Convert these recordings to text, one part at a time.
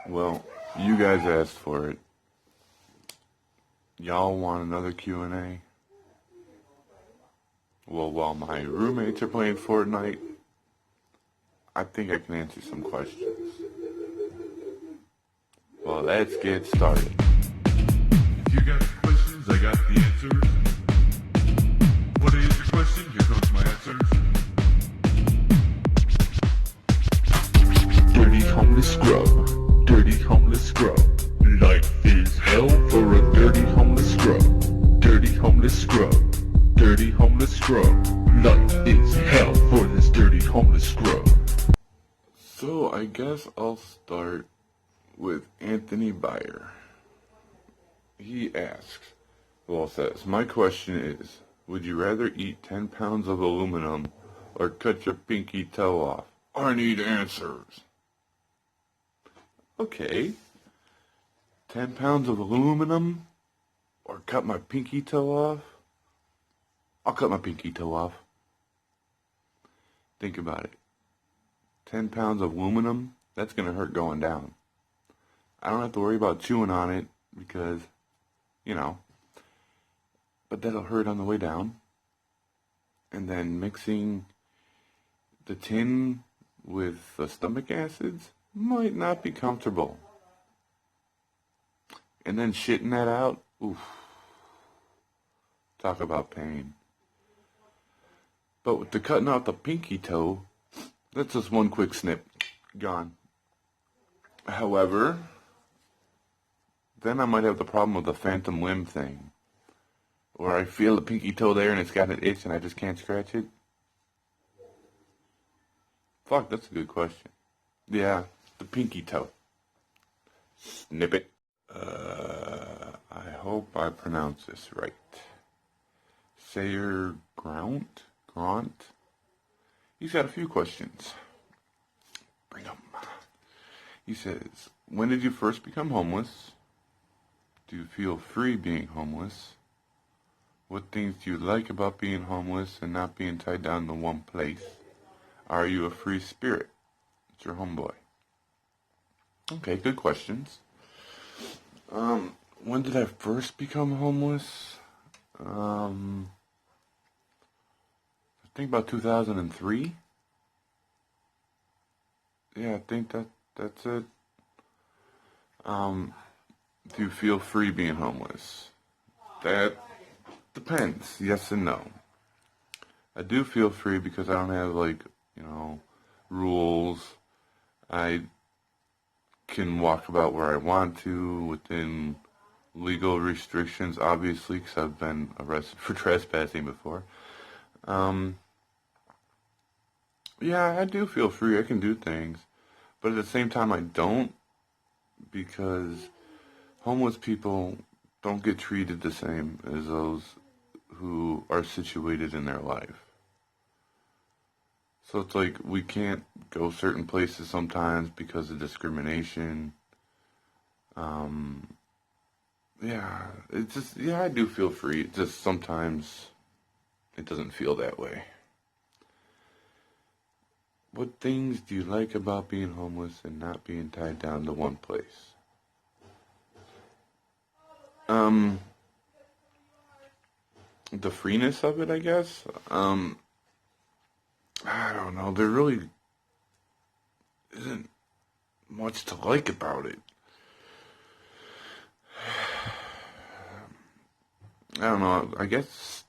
Well, you guys asked for it. Y'all want another Q&A? Well, while my roommates are playing Fortnite, I think I can answer some questions. Well, let's get started. If you got the questions, I got the answers. What is your question? Here comes my answers. Dirty homeless scrub. Dirty homeless scrub. Life is hell for a dirty homeless scrub. Dirty homeless scrub. Dirty homeless scrub. Life is hell for this dirty homeless scrub. So, I guess I'll start with Anthony Byer. He asks, says, my question is, would you rather eat 10 pounds of aluminum or cut your pinky toe off? I need answers. Okay. 10 pounds of aluminum or cut my pinky toe off? I'll cut my pinky toe off. Think about it. 10 pounds of aluminum, that's going to hurt going down. I don't have to worry about chewing on it because, but that'll hurt on the way down. And then mixing the tin with the stomach acids might not be comfortable. And then shitting that out, oof. Talk about pain. But with the cutting out the pinky toe, that's just one quick snip. Gone. However, then I might have the problem with the phantom limb thing. Where I feel the pinky toe there and it's got an itch and I just can't scratch it. Fuck, that's a good question. Yeah, the pinky toe. Snip it. I hope I pronounce this right. Sayer Grant? He's got a few questions. Bring them. He says, when did you first become homeless? Do you feel free being homeless? What things do you like about being homeless and not being tied down to one place? Are you a free spirit? It's your homeboy. Okay, good questions. When did I first become homeless? I think about 2003. Yeah, I think that's it. Do you feel free being homeless? That depends. Yes and no. I do feel free because I don't have rules. I can walk about where I want to within legal restrictions, obviously, because I've been arrested for trespassing before. Yeah, I do feel free. I can do things. But at the same time, I don't, because homeless people don't get treated the same as those who are situated in their life. So it's like we can't go certain places sometimes because of discrimination. I do feel free. It's just sometimes it doesn't feel that way. What things do you like about being homeless and not being tied down to one place? The freeness of it, I guess. I don't know. There really isn't much to like about it. I don't know. I guess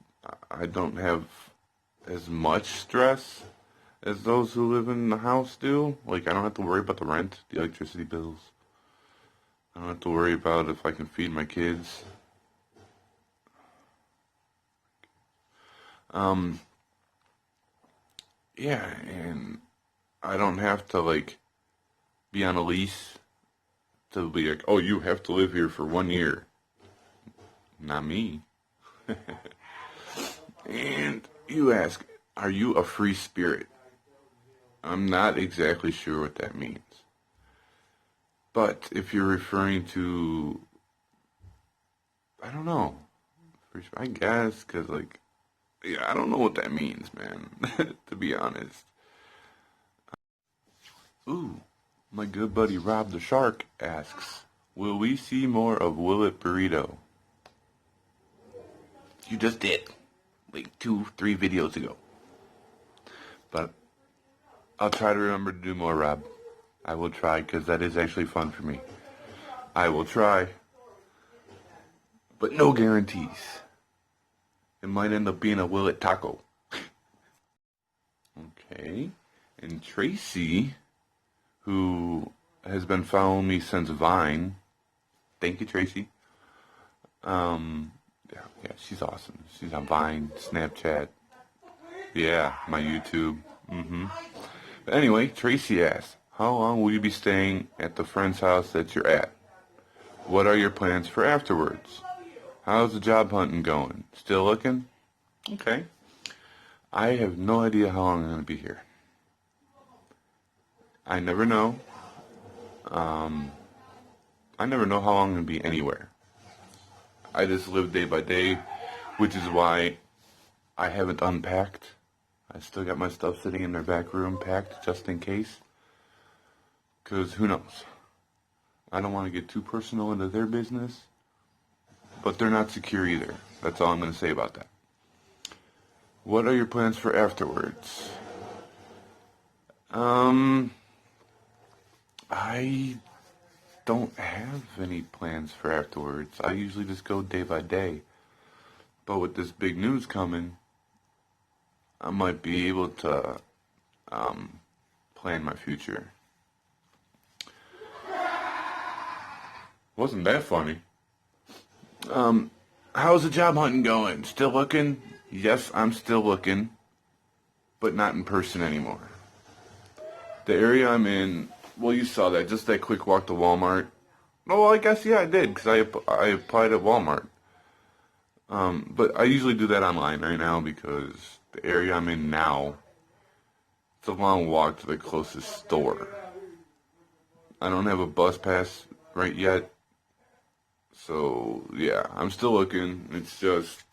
I don't have as much stress as those who live in the house do. Like, I don't have to worry about the rent, the electricity bills. I don't have to worry about if I can feed my kids. And I don't have to, be on a lease to be like, oh, you have to live here for 1 year. Not me. And you ask, are you a free spirit? I'm not exactly sure what that means. But if you're referring to, I don't know, I guess, because, I don't know what that means, man, to be honest. Ooh, My good buddy Rob the Shark asks, will we see more of It Burrito? You just did, like 2-3 videos ago. But I'll try to remember to do more, Rob. I will try, because that is actually fun for me. I will try. But no guarantees. It might end up being a Will It taco. Okay. And Tracy, who has been following me since Vine. Thank you, Tracy. Yeah, she's awesome. She's on Vine, Snapchat. Yeah, my YouTube. But anyway, Tracy asked, how long will you be staying at the friend's house that you're at? What are your plans for afterwards? How's the job hunting going? Still looking? Okay. I have no idea how long I'm going to be here. I never know. I never know how long I'm going to be anywhere. I just live day by day, which is why I haven't unpacked. I still got my stuff sitting in their back room packed just in case. Because who knows? I don't want to get too personal into their business. But they're not secure either. That's all I'm going to say about that. What are your plans for afterwards? I don't have any plans for afterwards. I usually just go day by day. But with this big news coming, I might be able to plan my future. Wasn't that funny? How's the job hunting going? Still looking? Yes, I'm still looking, but not in person anymore. The area I'm in, well, you saw that, just that quick walk to Walmart. Oh, well, I guess, yeah, I did, because I applied at Walmart. But I usually do that online right now because the area I'm in now, it's a long walk to the closest store. I don't have a bus pass right yet. So, yeah, I'm still looking. It's just,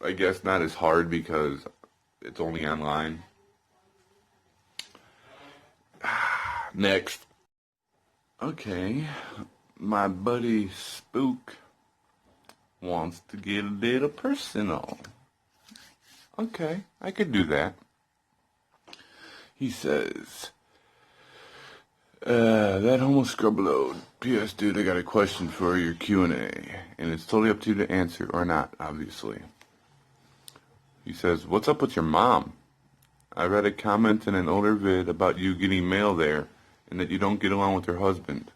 I guess, not as hard because it's only online. Next. Okay, my buddy Spook wants to get a little personal. Okay, I could do that. He says, that homo Scrubbalo. P.S. dude, I got a question for your Q&A, and it's totally up to you to answer or not, obviously. He says, what's up with your mom? I read a comment in an older vid about you getting mail there, and that you don't get along with her husband.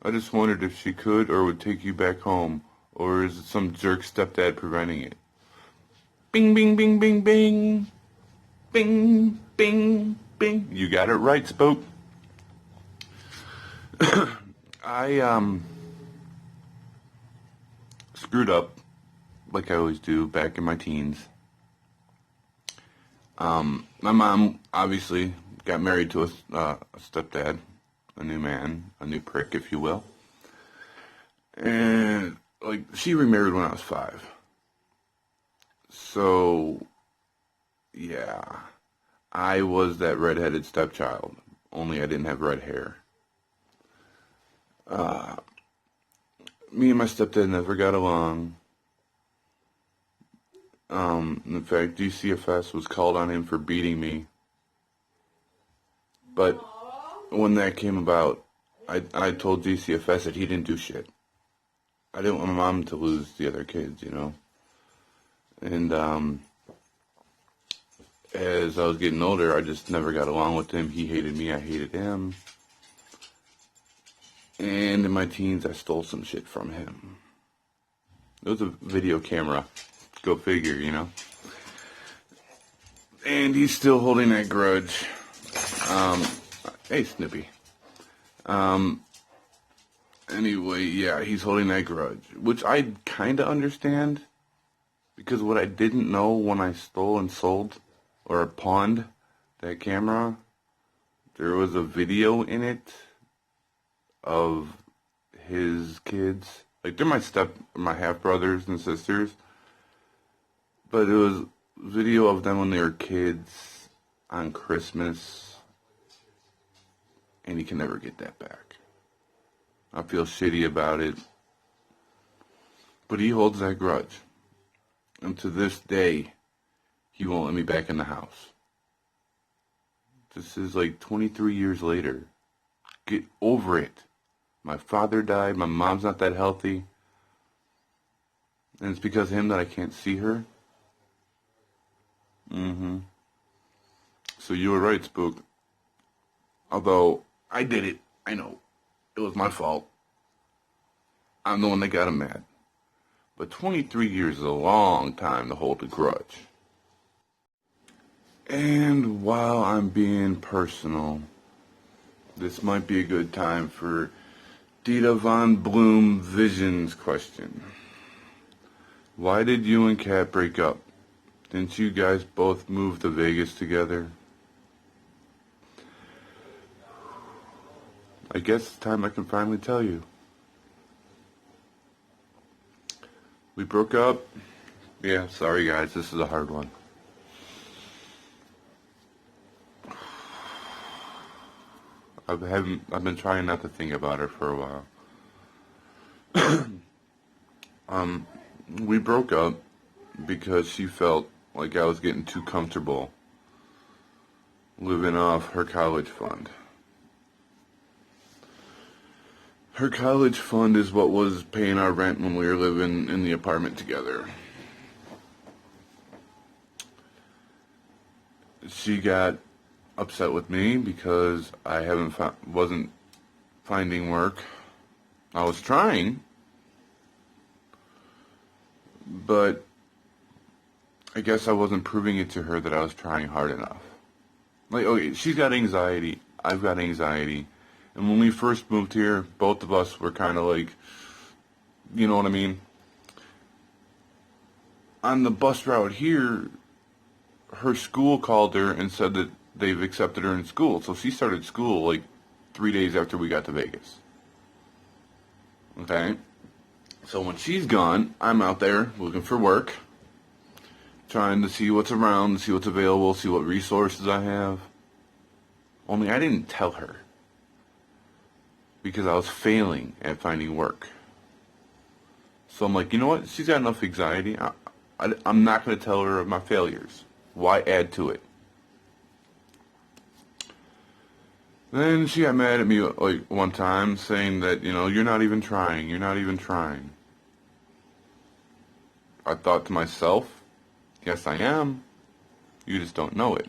I just wondered if she could or would take you back home, or is it some jerk stepdad preventing it? Bing, bing, bing, bing, bing. Bing, bing, bing. You got it right, Spook. I screwed up, like I always do, back in my teens. My mom obviously got married to a stepdad, a new man, a new prick, if you will. And, like, she remarried when I was 5. So, yeah, I was that redheaded stepchild, only I didn't have red hair. Me and my stepdad never got along. In fact, DCFS was called on him for beating me. But when that came about, I told DCFS that he didn't do shit. I didn't want my mom to lose the other kids, you know. And as I was getting older, I just never got along with him. He hated me, I hated him. And in my teens, I stole some shit from him. It was a video camera. Go figure, you know. And he's still holding that grudge. Hey, Snippy. Anyway, yeah, he's holding that grudge, which I kind of understand, because what I didn't know when I stole and sold, or pawned that camera, there was a video in it of his kids. Like, they're my half-brothers and sisters, but it was video of them when they were kids on Christmas. and he can never get that back. I feel shitty about it, but he holds that grudge. And to this day, he won't let me back in the house. This is like 23 years later. Get over it. My father died, my mom's not that healthy, and it's because of him that I can't see her. So you were right, Spook. Although, I did it. I know. It was my fault. I'm the one that got him mad. But 23 years is a long time to hold a grudge. And while I'm being personal, this might be a good time for Dita Von Bloom Vision's question. Why did you and Kat break up? Didn't you guys both move to Vegas together? I guess it's time I can finally tell you. We broke up. Yeah, sorry guys, this is a hard one. I've been trying not to think about her for a while. We broke up because she felt like I was getting too comfortable living off her college fund. Her college fund is what was paying our rent when we were living in the apartment together. She got upset with me because I wasn't finding work. I was trying, but I guess I wasn't proving it to her that I was trying hard enough. Like, okay, she's got anxiety, I've got anxiety, and when we first moved here, both of us were kind of like, you know what I mean? On the bus route here, her school called her and said that they've accepted her in school. So she started school like 3 days after we got to Vegas. Okay? So when she's gone, I'm out there looking for work, trying to see what's around, see what's available, see what resources I have. Only I didn't tell her because I was failing at finding work. So I'm like, you know what? She's got enough anxiety. I'm not going to tell her of my failures. Why add to it? Then she got mad at me like one time saying that, you know, you're not even trying. You're not even trying. I thought to myself, yes, I am. You just don't know it.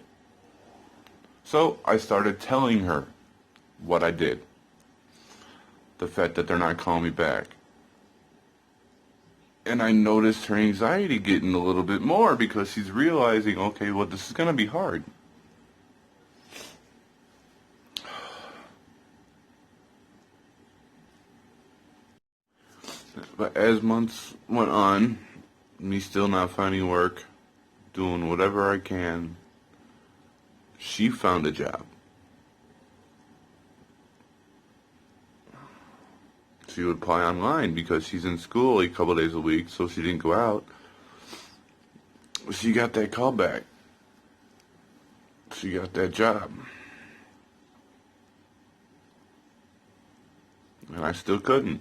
So I started telling her what I did. The fact that they're not calling me back. And I noticed her anxiety getting a little bit more because she's realizing, okay, well, this is going to be hard. But as months went on, me still not finding work, doing whatever I can, she found a job. She would apply online because she's in school a couple days a week, so she didn't go out. She got that call back. She got that job. And I still couldn't.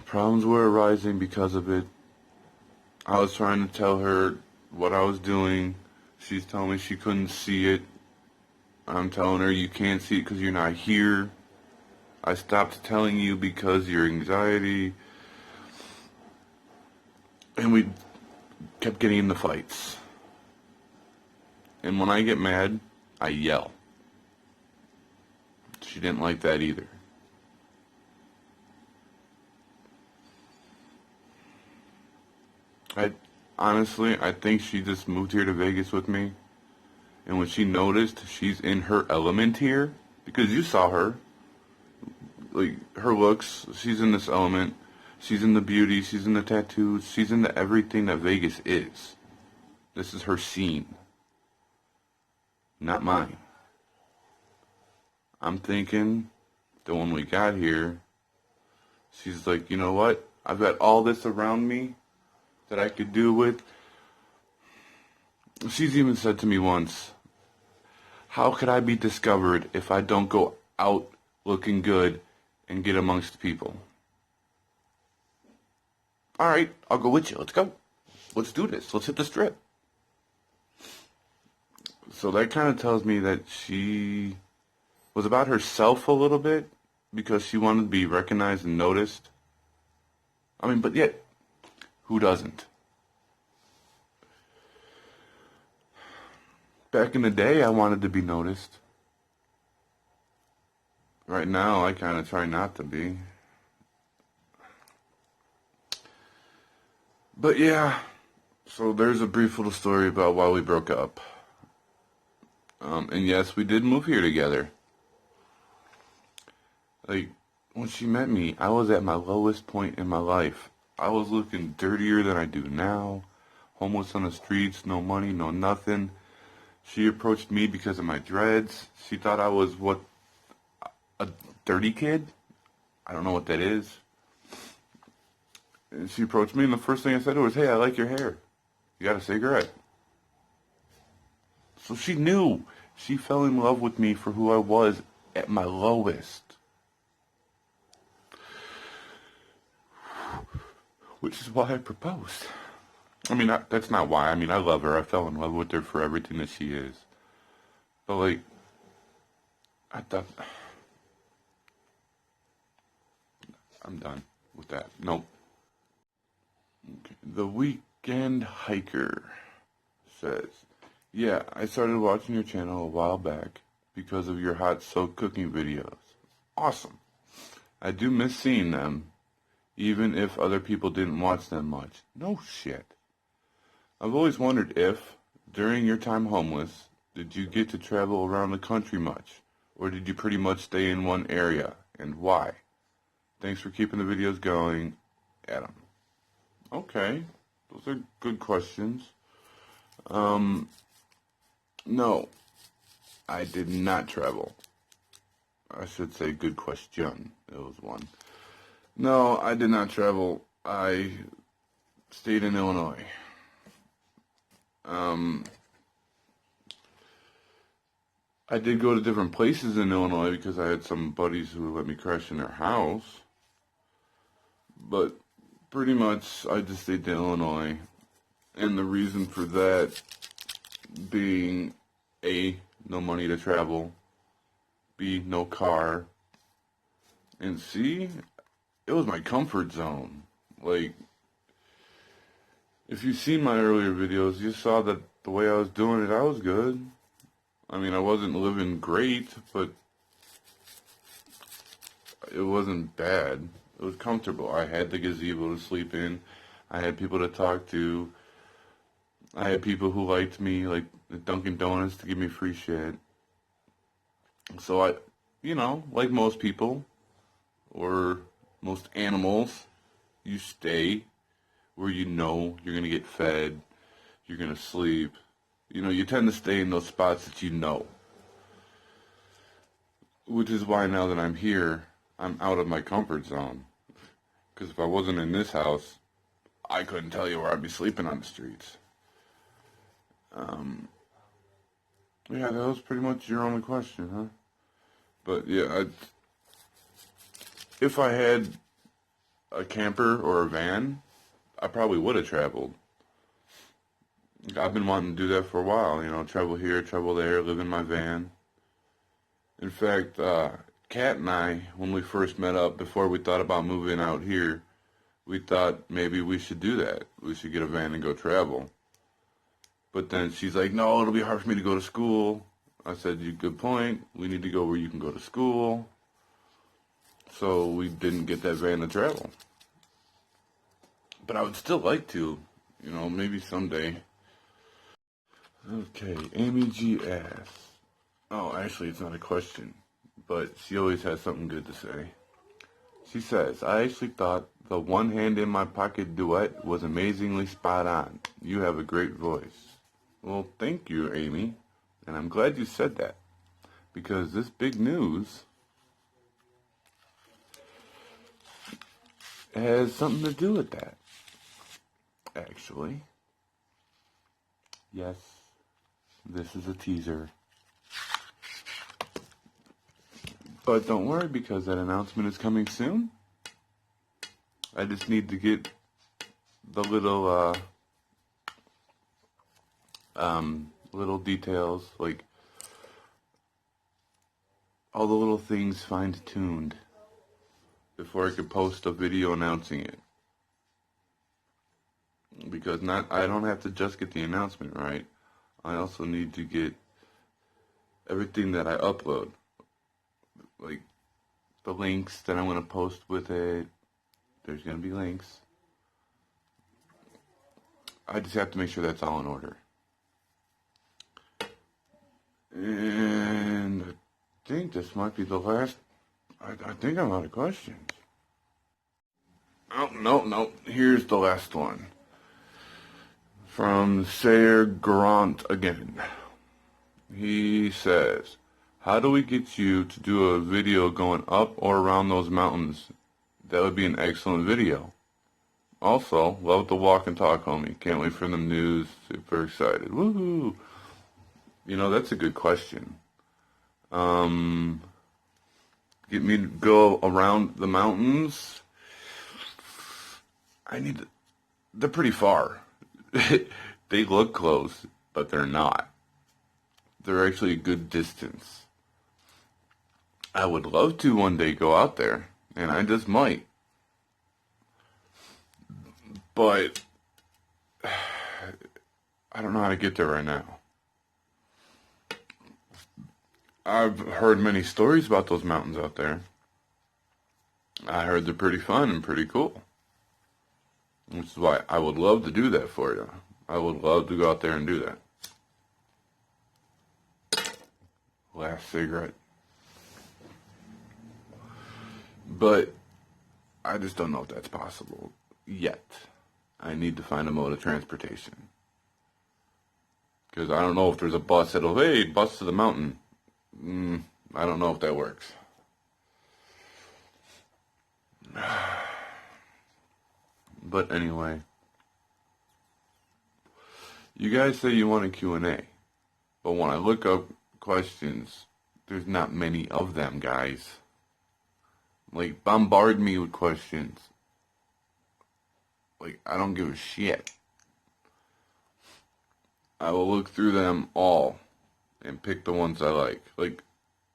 Problems were arising because of it. I was trying to tell her what I was doing. She's telling me she couldn't see it. I'm telling her you can't see it because you're not here. I stopped telling you because of your anxiety. And we kept getting into fights. And when I get mad, I yell. She didn't like that either. I think she just moved here to Vegas with me. And when she noticed she's in her element here, because you saw her, like her looks, she's in this element, she's in the beauty, she's in the tattoos, she's in the everything that Vegas is. This is her scene, not mine. I'm thinking that when we got here, she's like, you know what? I've got all this around me that I could do with. She's even said to me once, How could I be discovered if I don't go out looking good and get amongst people? All right, I'll go with you. Let's go. Let's do this. Let's hit the strip. So that kind of tells me that she was about herself a little bit because she wanted to be recognized and noticed. I mean, but yet, who doesn't? Back in the day, I wanted to be noticed. Right now, I kind of try not to be. But yeah, so there's a brief little story about why we broke up. And yes, we did move here together. Like, when she met me, I was at my lowest point in my life. I was looking dirtier than I do now. Homeless on the streets, no money, no nothing. She approached me because of my dreads. She thought I was a dirty kid? I don't know what that is. And she approached me, and the first thing I said to her was, "Hey, I like your hair. You got a cigarette?" So she knew. She fell in love with me for who I was at my lowest. Which is why I proposed. I mean, that's not why. I mean, I love her. I fell in love with her for everything that she is. But, like, I thought... I'm done with that. Nope. Okay. The Weekend Hiker says, "Yeah, I started watching your channel a while back because of your hot soak cooking videos. Awesome. I do miss seeing them, even if other people didn't watch them much. No shit. I've always wondered if, during your time homeless, did you get to travel around the country much, or did you pretty much stay in one area, and why? Thanks for keeping the videos going, Adam." Okay, those are good questions. No, I did not travel. I should say good question. It was one. No, I did not travel. I stayed in Illinois. I did go to different places in Illinois because I had some buddies who let me crash in their house. But pretty much I just stayed in Illinois. And the reason for that being A, no money to travel, B, no car, and C, it was my comfort zone. Like, if you've seen my earlier videos, you saw that the way I was doing it, I was good. I mean, I wasn't living great, but it wasn't bad. It was comfortable. I had the gazebo to sleep in. I had people to talk to. I had people who liked me, like Dunkin' Donuts, to give me free shit. So I, like most people, or most animals, you stay where you know you're going to get fed, you're going to sleep. You tend to stay in those spots that you know. Which is why now that I'm here, I'm out of my comfort zone. Because if I wasn't in this house, I couldn't tell you where I'd be sleeping on the streets. Yeah, that was pretty much your only question, huh? But yeah, if I had a camper or a van, I probably would have traveled. I've been wanting to do that for a while, travel here, travel there, live in my van. In fact, Kat and I, when we first met up, before we thought about moving out here, we thought maybe we should do that. We should get a van and go travel. But then she's like, "No, it'll be hard for me to go to school." I said, "Good point. We need to go where you can go to school." So we didn't get that van to travel. But I would still like to, maybe someday. Okay, Amy G asks. Oh, actually, it's not a question, but she always has something good to say. She says, "I actually thought the one hand in my pocket duet was amazingly spot on. You have a great voice." Well, thank you, Amy, and I'm glad you said that, because this big news has something to do with that, actually. Yes, this is a teaser. But don't worry, because that announcement is coming soon. I just need to get the little little details, like all the little things fine-tuned before I could post a video announcing it. Because I don't have to just get the announcement right. I also need to get everything that I upload. Like the links that I'm going to post with it. There's going to be links. I just have to make sure that's all in order. And I think this might be the last. I think I'm out of questions. Oh, no. Here's the last one. From Sayer Grant again. He says, how do we get you to do a video going up or around those mountains? That would be an excellent video. Also, love the walk and talk, homie. Can't wait for the news. Super excited. Woohoo! You know, that's a good question. Get me to go around the mountains. They're pretty far. They look close, but they're not. They're actually a good distance. I would love to one day go out there, and I just might. But I don't know how to get there right now. I've heard many stories about those mountains out there. I heard they're pretty fun and pretty cool. Which is why I would love to do that for you. I would love to go out there and do that. Last cigarette. But I just don't know if that's possible yet. I need to find a mode of transportation. Because I don't know if there's a bus that'll, hey, bus to the mountain. I don't know if that works. But anyway, you guys say you want a Q&A, but when I look up questions, there's not many of them, guys. Like, bombard me with questions. Like, I don't give a shit. I will look through them all and pick the ones I like. Like,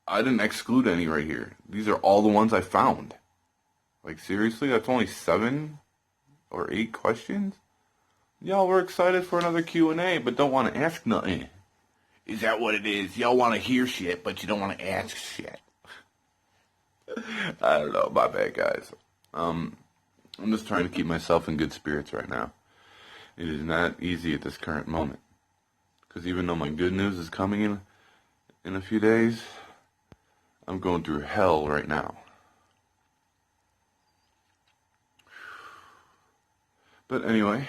I didn't exclude any right here. These are all the ones I found. Like, seriously? That's only 7 or 8 questions? Y'all were excited for another Q&A, but don't want to ask nothing. Is that what it is? Y'all want to hear shit, but you don't want to ask shit. I don't know. My bad, guys. I'm just trying to keep myself in good spirits right now. It is not easy at this current moment. Because even though my good news is coming in a few days, I'm going through hell right now. But anyway,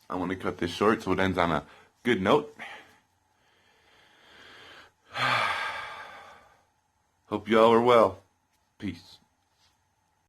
I'm going to cut this short so it ends on a good note. Hope y'all are well. Peace.